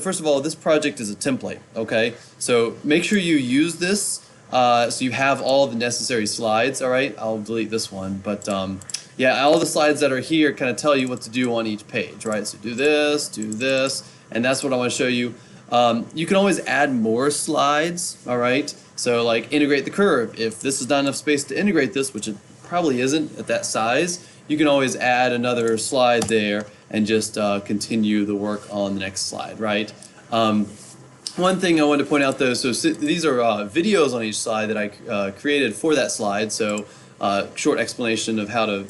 First of all, this project is a template, okay? So make sure you use this so you have all the necessary slides, all right? I'll delete this one, but yeah, all the slides that are here kind of tell you what to do on each page, right? So do this, and that's what I want to show you. You can always add more slides, all right? So like integrate the curve. If this is not enough space to integrate this, which it probably isn't at that size, you can always add another slide there and just continue the work on the next slide, right? One thing I wanted to point out though, so these are videos on each slide that I created for that slide. So short explanation of how to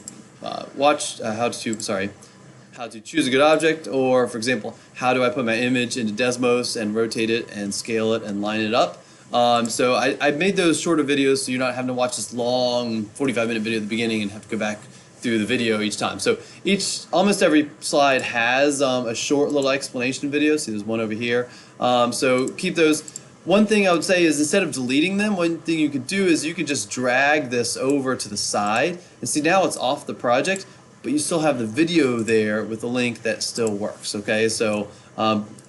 how to choose a good object, or for example, how do I put my image into Desmos and rotate it and scale it and line it up. So I made those shorter videos so you're not having to watch this long 45-minute video at the beginning and have to go back through the video each time. So almost every slide has a short little explanation video. See, there's one over here. So keep those. One thing I would say is instead of deleting them, one thing you could do is you could just drag this over to the side and see now it's off the project, but you still have the video there with the link that still works, okay? So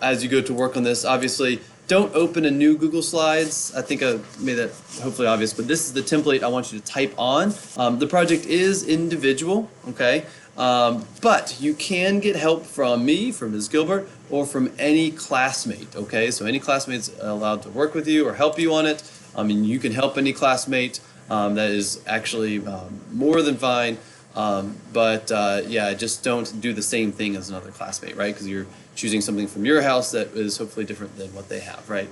as you go to work on this, obviously don't open a new Google Slides. I think I made that hopefully obvious, but this is the template I want you to type on. The project is individual, okay? But you can get help from me, from Ms. Gilbert, or from any classmate, okay? So any classmate's allowed to work with you or help you on it. I mean, you can help any classmate. That is actually more than fine. Yeah, just don't do the same thing as another classmate, right? Because you're choosing something from your house that is hopefully different than what they have, right?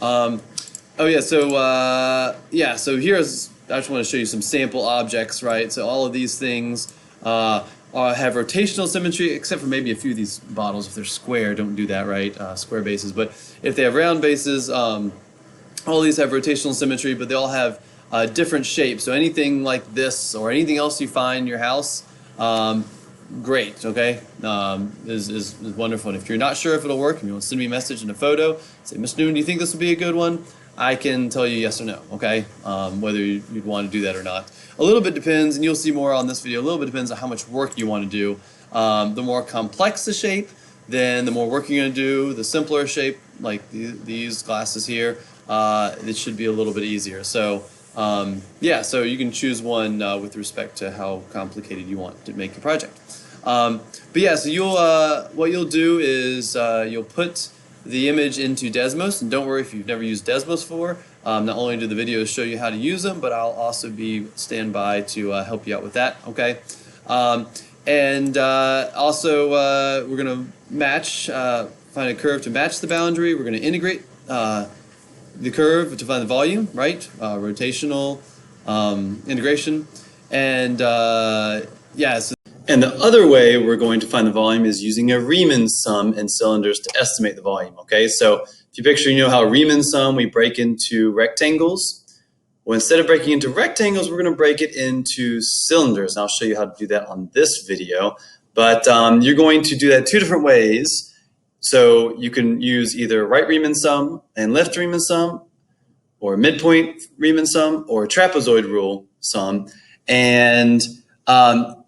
Oh yeah, so here's, I just want to show you some sample objects, right? So all of these things have rotational symmetry, except for maybe a few of these bottles. If they're square, don't do that, right? Square bases. But if they have round bases, all these have rotational symmetry, but they all have different shapes. So anything like this or anything else you find in your house, great, okay, is wonderful. And if you're not sure if it'll work and you want to send me a message and a photo, say, Ms. Noon, do you think this would be a good one? I can tell you yes or no, okay, whether you'd want to do that or not. A little bit depends, and you'll see more on this video, a little bit depends on how much work you want to do. The more complex the shape, then the more work you're going to do. The simpler shape, like these glasses here, it should be a little bit easier. So yeah, so you can choose one with respect to how complicated you want to make your project. But yeah, so what you'll do is you'll put the image into Desmos, and don't worry if you've never used Desmos before. Not only do the videos show you how to use them, but I'll also stand by to help you out with that, okay? Also we're going to find a curve to match the boundary. We're going to integrate the curve to find the volume, right? Rotational integration, and yeah. And the other way we're going to find the volume is using a Riemann sum in cylinders to estimate the volume, okay? So if you picture, you know how Riemann sum, we break into rectangles. Well, instead of breaking into rectangles, we're going to break it into cylinders. And I'll show you how to do that on this video. But you're going to do that two different ways. So you can use either right Riemann sum and left Riemann sum, or midpoint Riemann sum, or trapezoid rule sum. And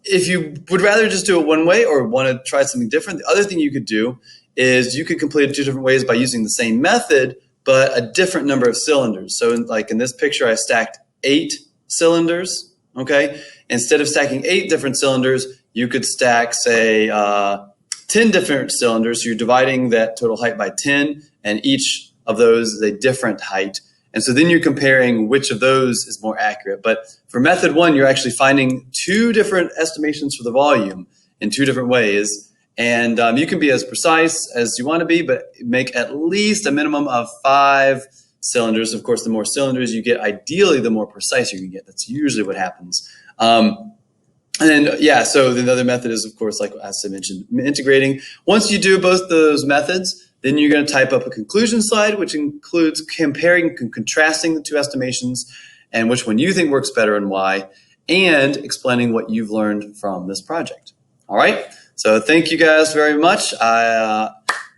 if you would rather just do it one way or want to try something different, the other thing you could do is you could complete it two different ways by using the same method, but a different number of cylinders. So like in this picture, I stacked 8 cylinders, okay? Instead of stacking 8 different cylinders, you could stack, say, 10 different cylinders. So you're dividing that total height by 10, and each of those is a different height. And so then you're comparing which of those is more accurate. But for method 1, you're actually finding 2 different estimations for the volume in 2 different ways. And you can be as precise as you want to be, but make at least a minimum of 5 cylinders. Of course, the more cylinders you get, ideally, the more precise you can get. That's usually what happens. And then, yeah, so the other method is, of course, like as I mentioned, integrating. Once you do both those methods, then you're going to type up a conclusion slide, which includes comparing and contrasting the 2 estimations and which one you think works better and why, and explaining what you've learned from this project. All right? So thank you guys very much.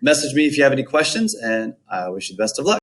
Message me if you have any questions, and I wish you the best of luck.